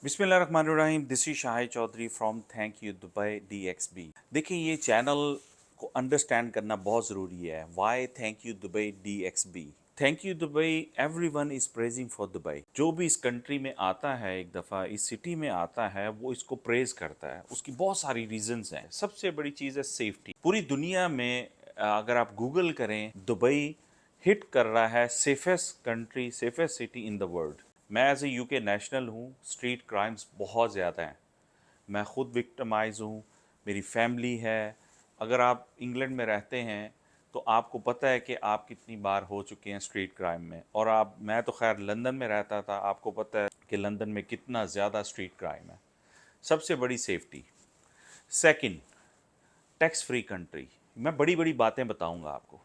बिस्मिल्लाहिर्रहमानिर्रहीम। This is Shahid Chaudhary from thank you Dubai DXB। देखिए, ये चैनल को अंडरस्टैंड करना बहुत ज़रूरी है। Why thank you Dubai DXB? Thank you Dubai, everyone is praising for Dubai. जो भी इस कंट्री में आता है, एक दफ़ा इस सिटी में आता है, वो इसको प्रेज करता है। उसकी बहुत सारी रीजंस हैं। सबसे बड़ी चीज़ है सेफ्टी। पूरी दुनिया में अगर आप गूगल करें, दुबई हिट कर रहा है safest country, safest city in the world. मैं एज ए यूके नेशनल हूँ। स्ट्रीट क्राइम्स बहुत ज़्यादा हैं। मैं ख़ुद विक्टिमाइज हूँ, मेरी फैमिली है। अगर आप इंग्लैंड में रहते हैं तो आपको पता है कि आप कितनी बार हो चुके हैं स्ट्रीट क्राइम में। और मैं तो खैर लंदन में रहता था, आपको पता है कि लंदन में कितना ज़्यादा स्ट्रीट क्राइम है। सबसे बड़ी safety. Second, tax free country. मैं बड़ी बड़ी बातें बताऊंगा आपको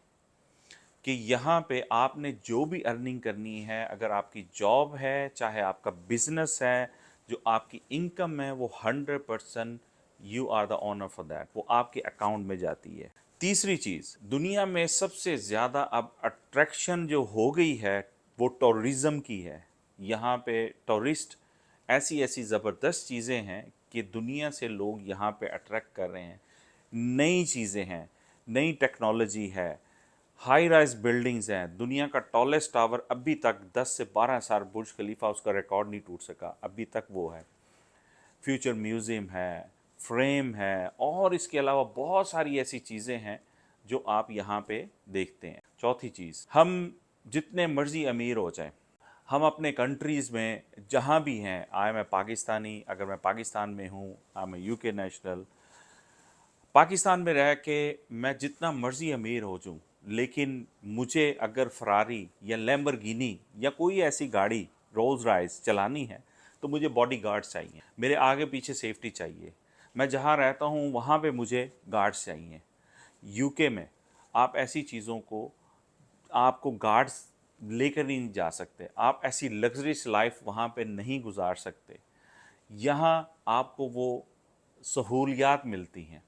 कि यहाँ पे आपने जो भी अर्निंग करनी है, अगर आपकी जॉब है, चाहे आपका बिजनेस है, जो आपकी इनकम है, वो 100% you are the owner for that, वो आपके अकाउंट में जाती है। तीसरी चीज़, दुनिया में सबसे ज़्यादा अब अट्रैक्शन जो हो गई है वो टूरिज़्म की है। यहाँ पे टूरिस्ट ऐसी ऐसी ज़बरदस्त चीज़ें हैं कि दुनिया से लोग यहाँ पे अट्रैक्ट कर रहे हैं। नई चीज़ें हैं, नई टेक्नोलॉजी है, हाई राइज बिल्डिंग्स हैं। दुनिया का टॉलेस्ट टावर अभी तक 10 से 12 साल, बुर्ज खलीफा, उसका रिकॉर्ड नहीं टूट सका, अभी तक वो है। फ्यूचर म्यूज़ियम है, फ्रेम है, और इसके अलावा बहुत सारी ऐसी चीज़ें हैं जो आप यहाँ पे देखते हैं। चौथी चीज़, हम जितने मर्जी अमीर हो जाएं, हम अपने कंट्रीज़ में जहाँ भी हैं, आए मैं पाकिस्तानी, अगर मैं पाकिस्तान में हूँ, मैं यूके नेशनल, पाकिस्तान में रह के मैं जितना मर्जी अमीर हो जाऊँ, लेकिन मुझे अगर फरारी या लैम्बोर्गिनी या कोई ऐसी गाड़ी, रोल्स रॉयस चलानी है, तो मुझे बॉडी गार्ड्स चाहिए, मेरे आगे पीछे सेफ्टी चाहिए। मैं जहाँ रहता हूँ वहाँ पे मुझे गार्ड्स चाहिए। यूके में आप ऐसी चीज़ों को, आपको गार्ड्स लेकर नहीं जा सकते, आप ऐसी लग्जरियस लाइफ वहाँ पे नहीं गुजार सकते। यहाँ आपको वो सहूलियात मिलती हैं।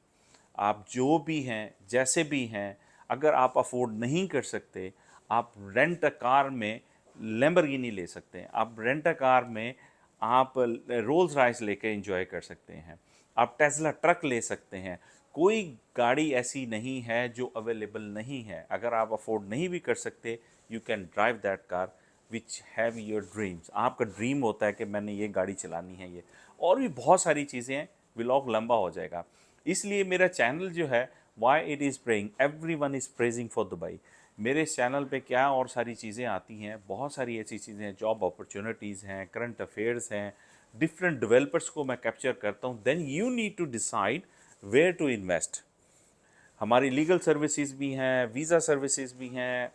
आप जो भी हैं, जैसे भी हैं, अगर आप अफोर्ड नहीं कर सकते, आप रेंट अ कार में लैम्बोर्गिनी ले सकते हैं। आप रेंट अ कार में आप रोल्स रॉयस लेके एंजॉय कर सकते हैं। आप टेस्ला ट्रक ले सकते हैं। कोई गाड़ी ऐसी नहीं है जो अवेलेबल नहीं है। अगर आप अफोर्ड नहीं भी कर सकते, you can drive that car which have your dreams. आपका ड्रीम होता है कि मैंने ये गाड़ी चलानी है। ये और भी बहुत सारी चीज़ें हैं, व्लॉग लंबा हो जाएगा। इसलिए मेरा चैनल जो है, why it is praying, every one is praising for Dubai. मेरे इस चैनल पे क्या और सारी चीज़ें आती हैं, बहुत सारी ऐसी चीज़ें हैं, जॉब अपॉर्चुनिटीज़ हैं, करंट अफेयर्स हैं, डिफरेंट डेवलपर्स को मैं कैप्चर करता हूँ। Then you need to decide where to invest. हमारी लीगल सर्विसेज भी हैं, वीज़ा सर्विसेज भी हैं,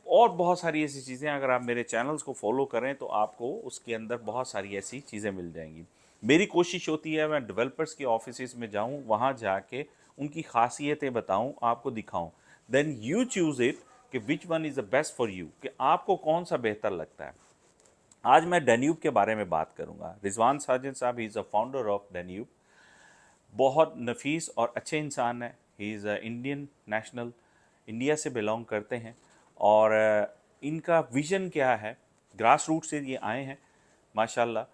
और बहुत सारी ऐसी चीज़ें। अगर आप मेरे चैनल्स को फॉलो करें तो आपको उसके अंदर बहुत सारी ऐसी चीज़ें मिल जाएंगी। मेरी कोशिश होती है मैं डेवलपर्स के ऑफिस में जाऊं, वहां जाके उनकी खासियतें बताऊं, आपको दिखाऊं। देन यू चूज़ इट कि which one is the best for you, कि आपको कौन सा बेहतर लगता है। आज मैं डेन्यूब के बारे में बात करूंगा। रिजवान साजिद साहब, he is a founder of Danube. बहुत नफीस और अच्छे इंसान है। He is a Indian national, India से बिलोंग करते हैं। और इनका विज़न क्या है, ग्रास रूट से ये आए हैं माशाल्लाह।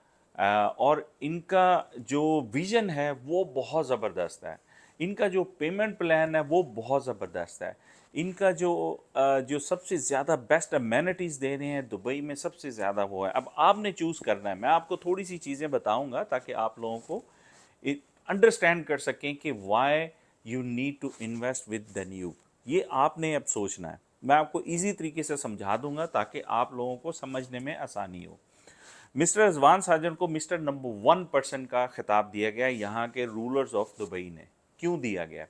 और इनका जो विज़न है वो बहुत ज़बरदस्त है। इनका जो पेमेंट प्लान है वो बहुत ज़बरदस्त है। इनका जो सबसे ज़्यादा बेस्ट अमेनिटीज़ दे रहे हैं दुबई में, सबसे ज़्यादा वो है। अब आपने चूज़ करना है। मैं आपको थोड़ी सी चीज़ें बताऊंगा ताकि आप लोगों को अंडरस्टैंड कर सकें कि why you need to invest with Danube. ये आपने अब सोचना है। मैं आपको इजी तरीके से समझा दूंगा ताकि आप लोगों को समझने में आसानी हो। मिस्टर रिजवान साजन को मिस्टर नंबर 1% का खिताब दिया गया यहाँ के रूलर्स ऑफ दुबई ने। क्यों दिया गया?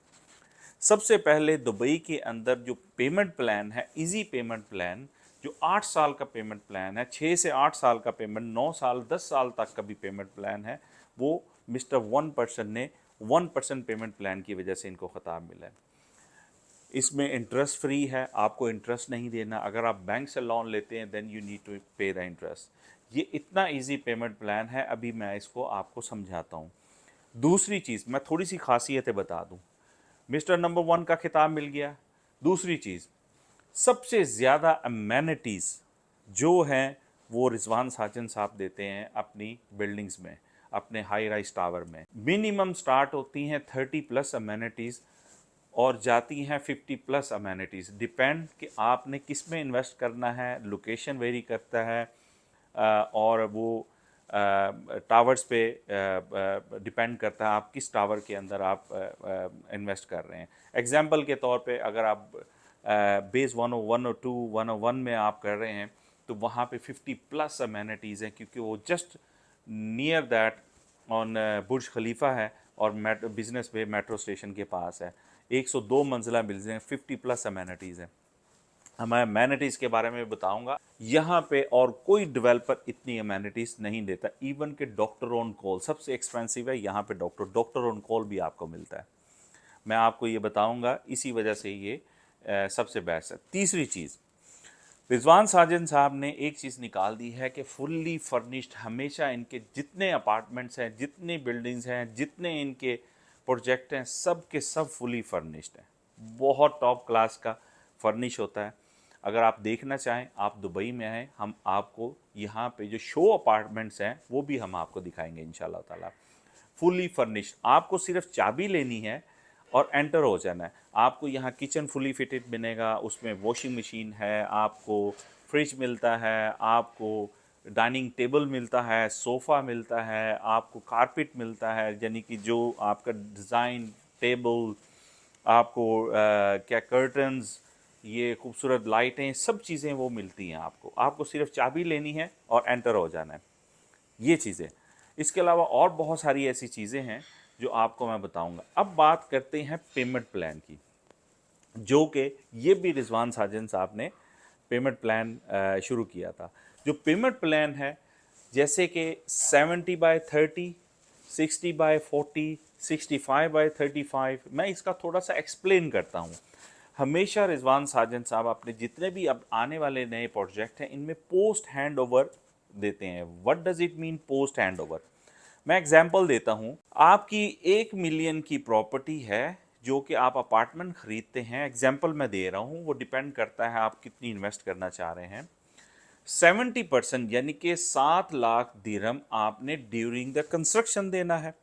सबसे पहले दुबई के अंदर जो पेमेंट प्लान है, इजी पेमेंट प्लान, जो 8 साल का पेमेंट प्लान है, 6 से 8 साल का पेमेंट, 9 साल 10 साल तक का भी पेमेंट प्लान है, वो मिस्टर 1% ने 1% पेमेंट प्लान की वजह से इनको खिताब मिला है। इसमें इंटरेस्ट फ्री है, आपको इंटरेस्ट नहीं देना। अगर आप बैंक से लोन लेते हैं देन यू नीड टू पे द इंटरेस्ट। ये इतना इजी पेमेंट प्लान है। अभी मैं इसको आपको समझाता हूँ। दूसरी चीज़, मैं थोड़ी सी खासियतें बता दूँ। मिस्टर नंबर 1 का खिताब मिल गया। दूसरी चीज़, सबसे ज़्यादा अमेनिटीज़ जो हैं वो रिजवान साजन साहब देते हैं अपनी बिल्डिंग्स में। अपने हाई राइज टावर में। मिनिमम स्टार्ट होती हैं 30+ अमेनिटीज़ और जाती हैं 50+ अमेनिटीज़, डिपेंड कि आपने किस में इन्वेस्ट करना है, लोकेशन वेरी करता है और वो टावर्स पे डिपेंड करता है आप किस टावर के अंदर आप इन्वेस्ट कर रहे हैं। एग्जांपल के तौर पे अगर आप बेस 101 और 2 101 में आप कर रहे हैं तो वहाँ पे 50+ अमेनिटीज़ हैं, क्योंकि वो जस्ट नियर दैट ऑन बुर्ज खलीफा है और बिजनेस वे मेट्रो स्टेशन के पास है। 102 मंजिला बिल्डिंग है, 50+ अमेनिटीज़ हैं। मैं अमेनिटीज़ के बारे में बताऊंगा यहाँ पे, और कोई डेवलपर इतनी अमेनिटीज़ नहीं देता। इवन के डॉक्टर ऑन कॉल सबसे एक्सपेंसिव है, यहाँ पे डॉक्टर ऑन कॉल भी आपको मिलता है। मैं आपको ये बताऊंगा, इसी वजह से ये सबसे बेस्ट है। तीसरी चीज़, रिजवान साजन साहब ने एक चीज़ निकाल दी है कि फुल्ली फर्निश्ड, हमेशा इनके जितने अपार्टमेंट्स हैं, जितनी बिल्डिंग्स हैं, जितने इनके प्रोजेक्ट हैं, सब के सब फुली फर्निश्ड हैं। बहुत टॉप क्लास का फर्निश होता है। अगर आप देखना चाहें, आप दुबई में हैं, हम आपको यहाँ पे जो शो अपार्टमेंट्स हैं वो भी हम आपको दिखाएंगे इंशाल्लाह ताला। फुली फर्निश्ड, आपको सिर्फ चाबी लेनी है और एंटर हो जाना है। आपको यहाँ किचन फुली फिटेड मिलेगा, उसमें वॉशिंग मशीन है, आपको फ्रिज मिलता है, आपको डाइनिंग टेबल मिलता है, सोफ़ा मिलता है, आपको कारपेट मिलता है, यानी कि जो आपका डिज़ाइन टेबल, आपको क्या कर्टन्स, ये खूबसूरत लाइटें, सब चीज़ें वो मिलती हैं आपको। आपको सिर्फ चाबी लेनी है और एंटर हो जाना है, ये चीज़ें। इसके अलावा और बहुत सारी ऐसी चीज़ें हैं जो आपको मैं बताऊंगा। अब बात करते हैं पेमेंट प्लान की, जो कि ये भी रिजवान साजन साहब ने पेमेंट प्लान शुरू किया था। जो पेमेंट प्लान है, जैसे कि 70/30, 60/40, 65/35, मैं इसका थोड़ा सा एक्सप्लेन करता हूँ। हमेशा रिजवान साजन साहब अपने जितने भी अब आने वाले नए प्रोजेक्ट हैं इनमें पोस्ट हैंड ओवर देते हैं। What does it mean post hand over? मैं एग्जांपल देता हूं। आपकी 1 मिलियन की प्रॉपर्टी है जो कि आप अपार्टमेंट खरीदते हैं, एग्जांपल मैं दे रहा हूं, वो डिपेंड करता है आप कितनी इन्वेस्ट करना चाह रहे हैं। 70% यानी कि 7 लाख दिरहम आपने ड्यूरिंग द कंस्ट्रक्शन देना है।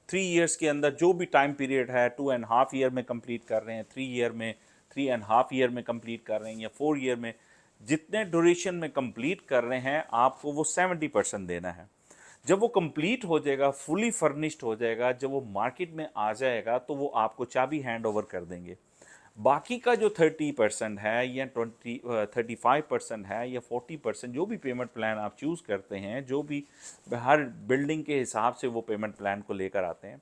3 इयर्स के अंदर जो भी टाइम पीरियड है, 2.5 ईयर में कंप्लीट कर रहे हैं, 3 ईयर में, 3.5 ईयर में कंप्लीट कर रहे हैं, या 4 ईयर में, जितने ड्यूरेशन में कंप्लीट कर रहे हैं आपको वो 70% देना है। जब वो कंप्लीट हो जाएगा, फुली फर्निश्ड हो जाएगा, जब वो मार्केट में आ जाएगा तो वो आपको चाबी हैंड ओवर कर देंगे। बाकी का जो 30% है या 35% है या 40%, जो भी पेमेंट प्लान आप चूज़ करते हैं, जो भी हर बिल्डिंग के हिसाब से वो पेमेंट प्लान को लेकर आते हैं,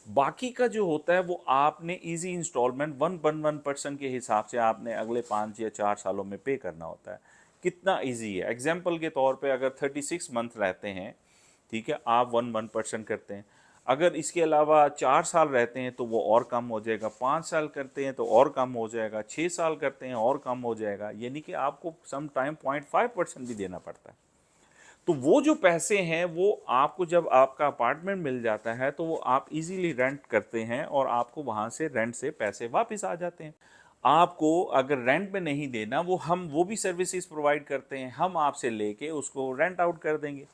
बाकी का जो होता है वो आपने इजी इंस्टॉलमेंट 1% के हिसाब से आपने अगले 5 या 4 सालों में पे करना होता है। कितना इजी है? एग्जाम्पल के तौर पे अगर 36 मंथ रहते हैं, ठीक है, आप 1% करते हैं। अगर इसके अलावा 4 साल रहते हैं तो वो और कम हो जाएगा, 5 साल करते हैं तो और कम हो जाएगा, 6 साल करते हैं और कम हो जाएगा, यानी कि आपको सम टाइम 0.5% भी देना पड़ता है। तो वो जो पैसे हैं वो आपको जब आपका अपार्टमेंट मिल जाता है तो वो आप इजीली रेंट करते हैं और आपको वहाँ से रेंट से पैसे वापस आ जाते हैं। आपको अगर रेंट में नहीं देना, वो भी सर्विसेज प्रोवाइड करते हैं, हम आपसे लेके उसको रेंट आउट कर देंगे,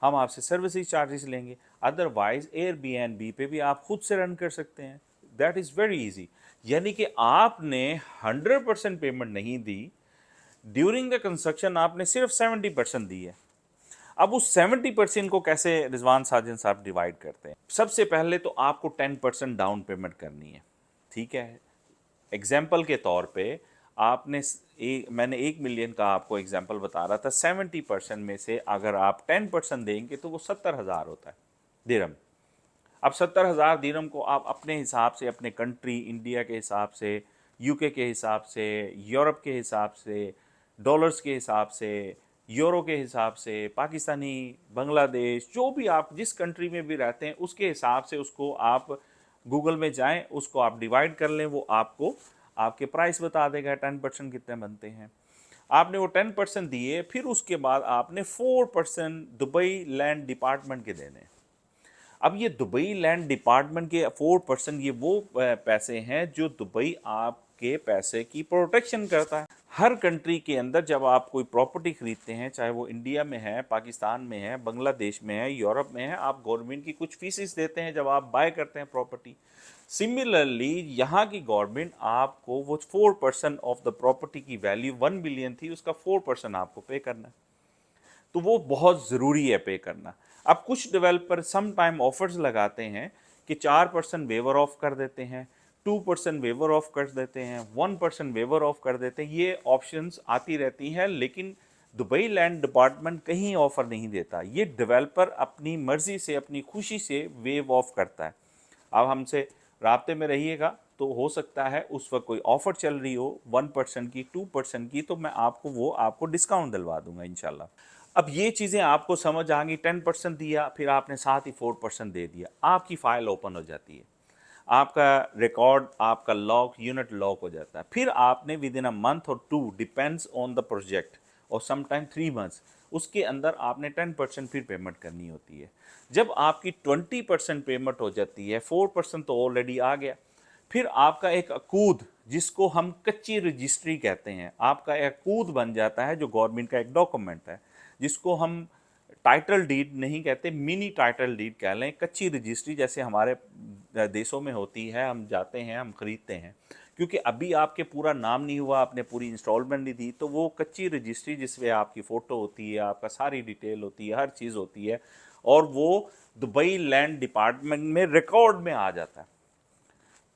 हम आपसे सर्विसेज चार्जेस लेंगे। अदरवाइज एयरबीएनबी पे भी आप खुद से रन कर सकते हैं। That is very easy. यानी कि आपने 100% पेमेंट नहीं दी, ड्यूरिंग द कंस्ट्रक्शन आपने सिर्फ 70% दी है। अब उस 70% को कैसे रिजवान साजन साहब डिवाइड करते हैं? सबसे पहले तो आपको 10% डाउन पेमेंट करनी है, ठीक है। एग्जाम्पल के तौर पे मैंने 1 मिलियन का आपको एग्जाम्पल बता रहा था, 70% में से अगर आप 10% देंगे तो वो 70,000 होता है दिरहम। अब 70,000 दिरहम को आप अपने हिसाब से, अपने कंट्री इंडिया के हिसाब से, यूके के हिसाब से, यूरोप के हिसाब से, डॉलर्स के हिसाब से, यूरो के हिसाब से, पाकिस्तानी, बांग्लादेश, जो भी आप जिस कंट्री में भी रहते हैं उसके हिसाब से उसको आप गूगल में जाएं, उसको आप डिवाइड कर लें, वो आपको आपके प्राइस बता देगा 10% कितने बनते हैं। आपने वो 10% दिए, फिर उसके बाद आपने 4% दुबई लैंड डिपार्टमेंट के देने। अब ये दुबई लैंड डिपार्टमेंट के 4% ये वो पैसे हैं जो दुबई आपके पैसे की प्रोटेक्शन करता है। हर कंट्री के अंदर जब आप कोई प्रॉपर्टी खरीदते हैं, चाहे वो इंडिया में है, पाकिस्तान में है, बांग्लादेश में है, यूरोप में है, आप गवर्नमेंट की कुछ फीसेस देते हैं जब आप बाय करते हैं प्रॉपर्टी। सिमिलरली यहाँ की गवर्नमेंट आपको वो 4% ऑफ द प्रॉपर्टी की वैल्यू 1 बिलियन थी, उसका 4% आपको पे करना है। तो वो बहुत ज़रूरी है पे करना। अब कुछ डेवलपर सम टाइम ऑफर्स लगाते हैं कि 4% वेवर ऑफ कर देते हैं, 2% वेवर ऑफ कर देते हैं, 1% वेवर ऑफ कर देते हैं। ये ऑप्शंस आती रहती हैं, लेकिन दुबई लैंड डिपार्टमेंट कहीं ऑफर नहीं देता। ये डेवलपर अपनी मर्जी से, अपनी खुशी से वेव ऑफ करता है। अब हमसे राब्ते में रहिएगा, तो हो सकता है उस वक्त कोई ऑफर चल रही हो 1% की, 2% की, तो मैं आपको डिस्काउंट दिलवा दूंगा इंशाल्लाह। अब ये चीज़ें आपको समझ आ गई, 10% दिया, फिर आपने साथ ही 4% दे दिया, आपकी फाइल ओपन हो जाती है, आपका रिकॉर्ड, आपका लॉक, यूनिट लॉक हो जाता है। फिर आपने विद इन अ मंथ और 2, डिपेंड्स ऑन द प्रोजेक्ट, और समटाइम 3 मंथ्स, उसके अंदर आपने 10% फिर पेमेंट करनी होती है। जब आपकी 20% पेमेंट हो जाती है, 4% तो ऑलरेडी आ गया, फिर आपका एक अकूद, जिसको हम कच्ची रजिस्ट्री कहते हैं, आपका एक अकूद बन जाता है, जो गवर्नमेंट का एक डॉक्यूमेंट है, जिसको हम टाइटल डीड नहीं कहते, मिनी टाइटल डीड कह लें, कच्ची रजिस्ट्री जैसे हमारे देशों में होती है। हम जाते हैं, हम खरीदते हैं, क्योंकि अभी आपके पूरा नाम नहीं हुआ, आपने पूरी इंस्टॉलमेंट नहीं दी, तो वो कच्ची रजिस्ट्री जिसमें आपकी फ़ोटो होती है, आपका सारी डिटेल होती है, हर चीज़ होती है, और वो दुबई लैंड डिपार्टमेंट में रिकॉर्ड में आ जाता है।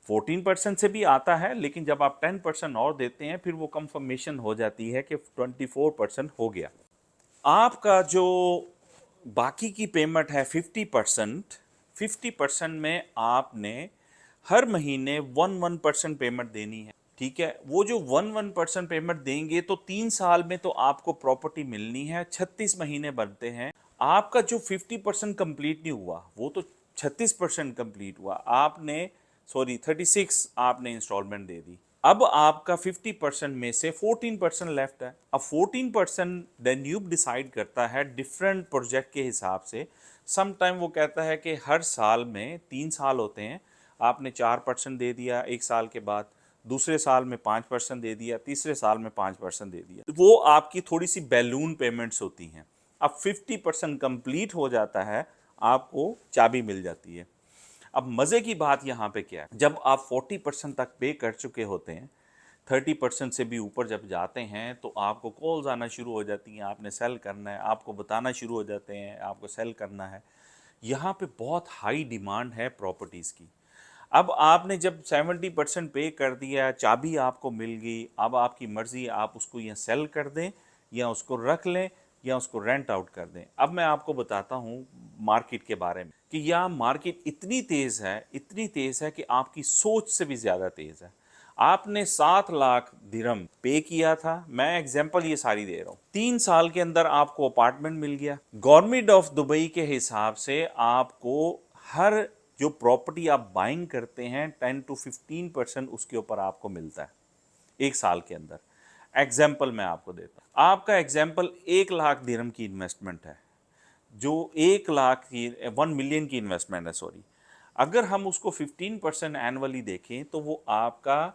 14% से भी आता है, लेकिन जब आप 10% और देते हैं, फिर वो कंफर्मेशन हो जाती है कि 24% हो गया। आपका जो बाकी की पेमेंट है 50%, 50% में आपने हर महीने 1% पेमेंट देनी है। ठीक है, वो जो 1% पेमेंट देंगे तो 3 साल में तो आपको प्रॉपर्टी मिलनी है, 36 महीने बनते हैं। आपका जो 50% कंप्लीट नहीं हुआ, वो तो 36% कंप्लीट हुआ, आपने, सॉरी 36 आपने इंस्टॉलमेंट दे दी। अब आपका 50% में से 14% लेफ्ट है। अब 14% डेन्यूब डिसाइड करता है डिफरेंट प्रोजेक्ट के हिसाब से। सम टाइम वो कहता है कि हर साल में 3 साल होते हैं, आपने 4% दे दिया एक साल के बाद, दूसरे साल में 5% दे दिया, तीसरे साल में 5% दे दिया। वो आपकी थोड़ी सी बैलून पेमेंट्स होती हैं। अब 50% कंप्लीट हो जाता है, आपको चाबी मिल जाती है। अब मज़े की बात यहाँ पे क्या है, जब आप 40% तक पे कर चुके होते हैं, 30% से भी ऊपर जब जाते हैं, तो आपको कॉल्स आना शुरू हो जाती हैं, आपने सेल करना है, आपको बताना शुरू हो जाते हैं आपको सेल करना है। यहाँ पे बहुत हाई डिमांड है प्रॉपर्टीज़ की। अब आपने जब 70% पे कर दिया, चाबी आपको मिल गई, अब आपकी मर्ज़ी, आप उसको या सेल कर दें, या उसको रख लें, या उसको रेंट आउट कर दें। अब मैं आपको बताता हूँ मार्केट के बारे में, कि यह मार्केट इतनी तेज़ है, इतनी तेज़ है कि आपकी सोच से भी ज़्यादा तेज़ है। आपने 7 लाख दिरहम पे किया था, मैं एग्जांपल ये सारी दे रहा हूँ, 3 साल के अंदर आपको अपार्टमेंट मिल गया। गवर्नमेंट ऑफ दुबई के हिसाब से आपको हर जो प्रॉपर्टी आप बाइंग करते हैं 10 to 15% उसके ऊपर आपको मिलता है 1 साल के अंदर। एग्जाम्पल मैं आपको देता हूँ, आपका एग्जाम्पल 1 लाख दिरहम की इन्वेस्टमेंट है, जो 1 लाख की 1 मिलियन की इन्वेस्टमेंट है, सॉरी। अगर हम उसको 15% एनुअली देखें, तो वो आपका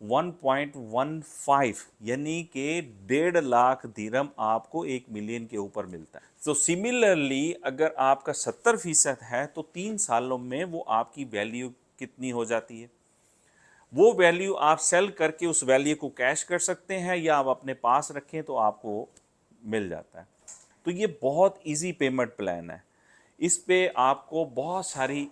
1.15 यानी कि 1.5 लाख दिरहम आपको 1 मिलियन के ऊपर मिलता है। तो सिमिलरली अगर आपका 70% है, तो 3 सालों में वो आपकी वैल्यू कितनी हो जाती है? वो वैल्यू आप सेल करके उस वैल्यू को कैश कर सकते हैं, या आप अपने पास रखें तो आपको मिल जाता है। तो ये बहुत इजी पेमेंट प्लान है। इस पे आपको बहुत सारी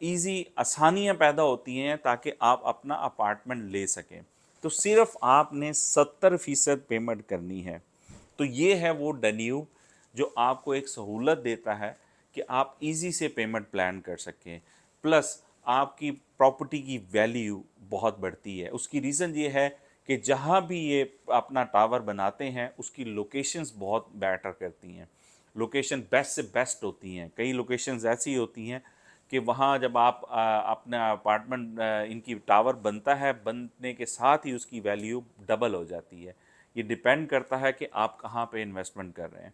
इजी आसानियां पैदा होती हैं, ताकि आप अपना अपार्टमेंट ले सकें। तो सिर्फ आपने 70% पेमेंट करनी है। तो ये है वो डेन्यूब जो आपको एक सहूलत देता है कि आप इजी से पेमेंट प्लान कर सकें, प्लस आपकी प्रॉपर्टी की वैल्यू बहुत बढ़ती है। उसकी रीज़न ये है कि जहाँ भी ये अपना टावर बनाते हैं, उसकी लोकेशंस बहुत बेटर करती हैं, लोकेशन बेस्ट से बेस्ट होती हैं। कई लोकेशंस ऐसी होती हैं कि वहाँ जब आप अपना अपार्टमेंट, इनकी टावर बनता है, बनने के साथ ही उसकी वैल्यू डबल हो जाती है। ये डिपेंड करता है कि आप कहाँ पे इन्वेस्टमेंट कर रहे हैं।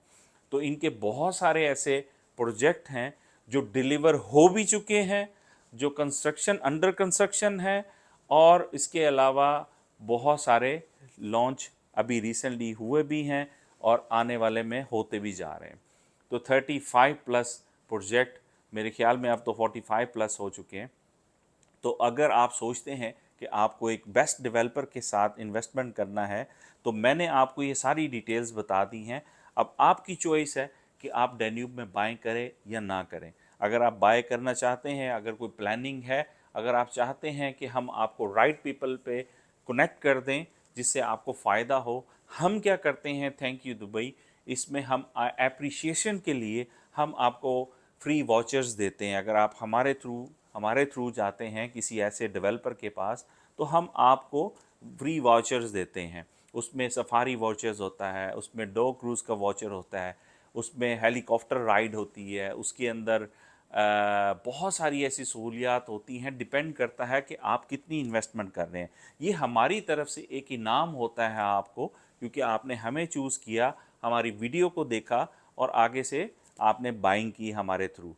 तो इनके बहुत सारे ऐसे प्रोजेक्ट हैं जो डिलीवर हो भी चुके हैं, जो कंस्ट्रक्शन, अंडर कंस्ट्रक्शन है, और इसके अलावा बहुत सारे लॉन्च अभी रिसेंटली हुए भी हैं और आने वाले में होते भी जा रहे हैं। तो 35 प्लस प्रोजेक्ट, मेरे ख्याल में अब तो 45 प्लस हो चुके हैं। तो अगर आप सोचते हैं कि आपको एक बेस्ट डेवलपर के साथ इन्वेस्टमेंट करना है, तो मैंने आपको ये सारी डिटेल्स बता दी हैं। अब आपकी चॉइस है कि आप डेन्यूब में बाय करें या ना करें। अगर आप बाय करना चाहते हैं, अगर कोई प्लानिंग है, अगर आप चाहते हैं कि हम आपको राइट पीपल पे कनेक्ट कर दें जिससे आपको फ़ायदा हो, हम क्या करते हैं थैंक यू दुबई, इसमें हम एप्रिसिएशन के लिए हम आपको फ्री वॉचर्स देते हैं। अगर आप हमारे थ्रू जाते हैं किसी ऐसे डेवलपर के पास, तो हम आपको फ्री वॉचर्स देते हैं। उसमें सफारी वॉचर्स होता है, उसमें डो क्रूज़ का वॉचर होता है, उसमें हेलीकॉप्टर राइड होती है, उसके अंदर बहुत सारी ऐसी सहूलियात होती हैं। डिपेंड करता है कि आप कितनी इन्वेस्टमेंट कर रहे हैं। ये हमारी तरफ से एक इनाम होता है आपको, क्योंकि आपने हमें चूज़ किया, हमारी वीडियो को देखा और आगे से आपने बाइंग की हमारे थ्रू।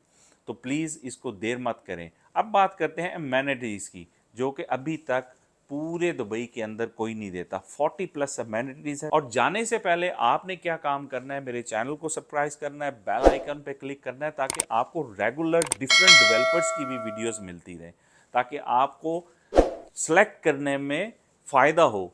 तो प्लीज़ इसको देर मत करें। अब बात करते हैं अमेनिटीज़ की, जो कि अभी तक पूरे दुबई के अंदर कोई नहीं देता। 40 प्लस अमेनिटीज़ है। और जाने से पहले आपने क्या काम करना है, मेरे चैनल को सब्सक्राइब करना है, बेल आइकन पे क्लिक करना है, ताकि आपको रेगुलर डिफरेंट डेवलपर्स की भी वीडियोस मिलती रहे, ताकि आपको सेलेक्ट करने में फ़ायदा हो,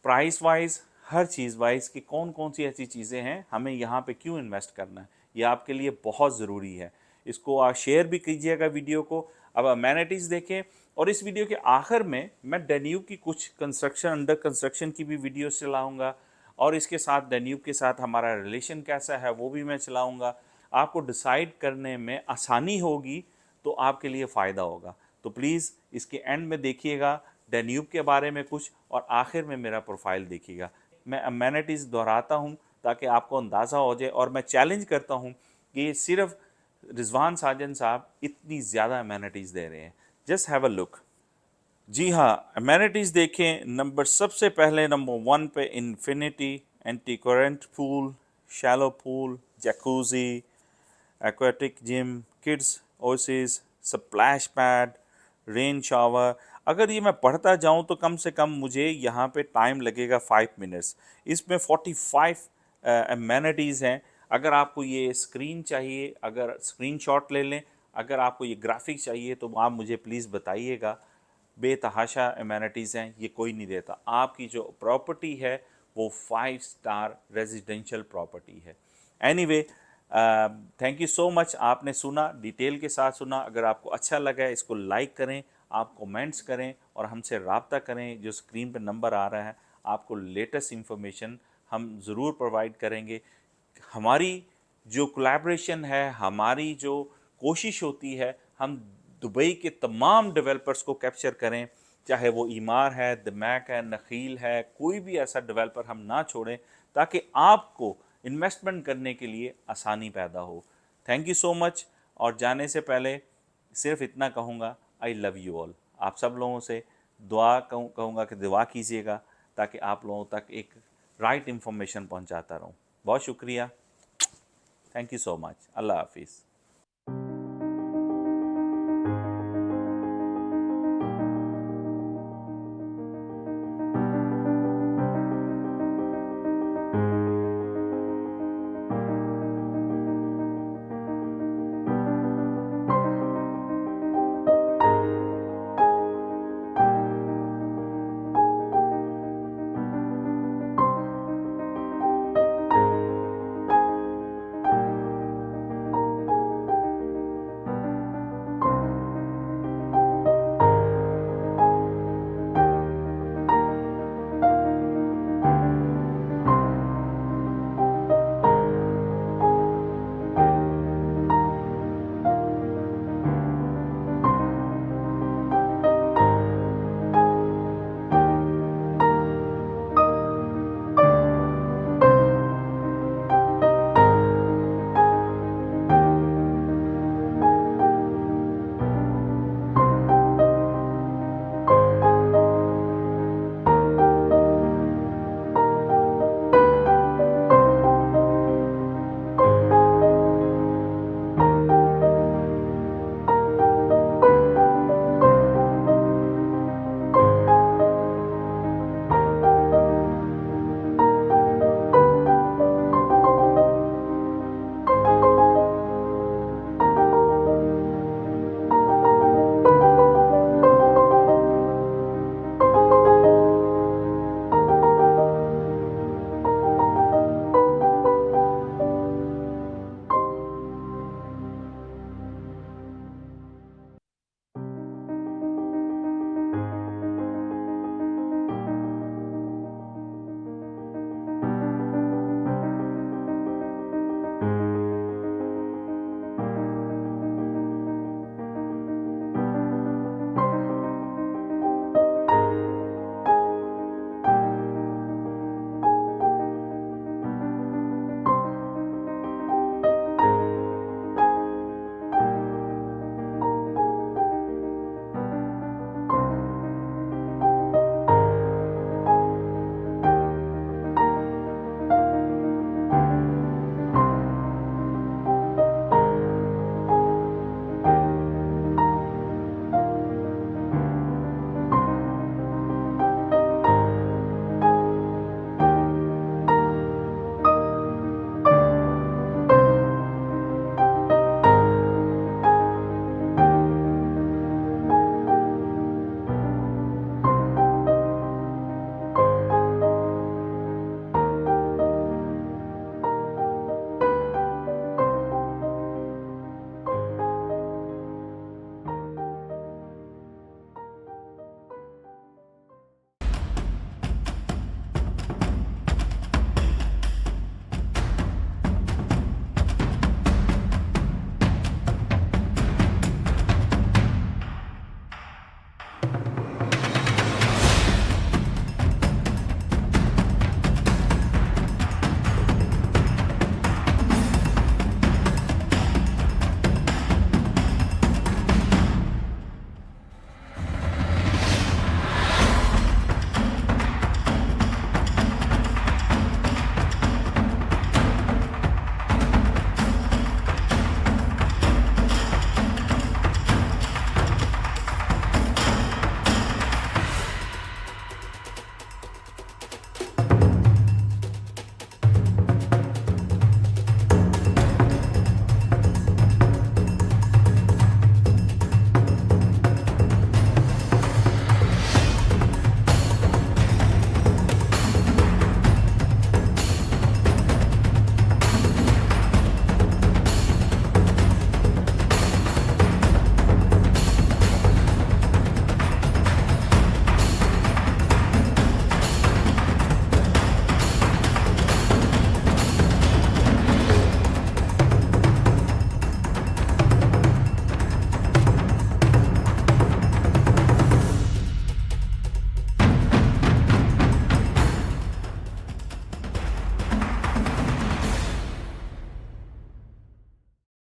प्राइस वाइज, हर चीज़ वाइज, कि कौन कौन सी ऐसी चीज़ें हैं, हमें यहाँ पे क्यों इन्वेस्ट करना है। ये आपके लिए बहुत ज़रूरी है। इसको आप शेयर भी कीजिएगा वीडियो को। अब अमेनिटीज़ देखें, और इस वीडियो के आखिर में मैं डेन्यूब की कुछ कंस्ट्रक्शन, अंडर कंस्ट्रक्शन की भी वीडियो चलाऊँगा, और इसके साथ डेन्यूब के साथ हमारा रिलेशन कैसा है वो भी मैं चलाऊँगा। आपको डिसाइड करने में आसानी होगी, तो आपके लिए फ़ायदा होगा। तो प्लीज़ इसके एंड में देखिएगा डेन्यूब के बारे में कुछ, और आखिर में मेरा प्रोफाइल देखिएगा। मैं अमेनिटीज़ दोहराता हूँ ताकि आपको अंदाज़ा हो जाए, और मैं चैलेंज करता हूँ कि सिर्फ रिजवान साजन साहब इतनी ज़्यादा अमेनिटीज़ दे रहे हैं। Just have a look. जी हाँ, अमेनिटीज़ देखें। सबसे पहले नंबर 1 पे infinity anti current pool, shallow pool, jacuzzi, aquatic gym, kids oasis, splash pad, rain shower. अगर ये मैं पढ़ता जाऊँ तो कम से कम मुझे यहाँ पे टाइम लगेगा 5 मिनट्स। इसमें 45 अमेनिटीज़ हैं। अगर आपको ये स्क्रीन चाहिए, अगर स्क्रीनशॉट ले लें, अगर आपको ये ग्राफिक्स चाहिए, तो आप मुझे प्लीज़ बताइएगा। बेतहाशा अमेनिटीज़ हैं, ये कोई नहीं देता। आपकी जो प्रॉपर्टी है वो 5 स्टार रेजिडेंशियल प्रॉपर्टी है। Anyway, thank you so much. आपने सुना, डिटेल के साथ सुना। अगर आपको अच्छा लगा है, इसको लाइक करें, आप कमेंट्स करें और हमसे रब्ता करें। जो स्क्रीन पर नंबर आ रहा है, आपको लेटेस्ट इंफॉर्मेशन हम ज़रूर प्रोवाइड करेंगे। हमारी जो कोलैबोरेशन है, हमारी जो कोशिश होती है, हम दुबई के तमाम डेवलपर्स को कैप्चर करें, चाहे वो ईमार है, दमैक है, नखील है, कोई भी ऐसा डेवलपर हम ना छोड़ें, ताकि आपको इन्वेस्टमेंट करने के लिए आसानी पैदा हो। Thank you so much. और जाने से पहले सिर्फ इतना कहूँगा, आई लव यू ऑल। आप सब लोगों से दुआ कहूँगा कि दुआ कीजिएगा, ताकि आप लोगों तक एक राइट इन्फॉर्मेशन पहुँचाता रहूँ। बहुत शुक्रिया। Thank you so much. अल्लाह हाफिज़।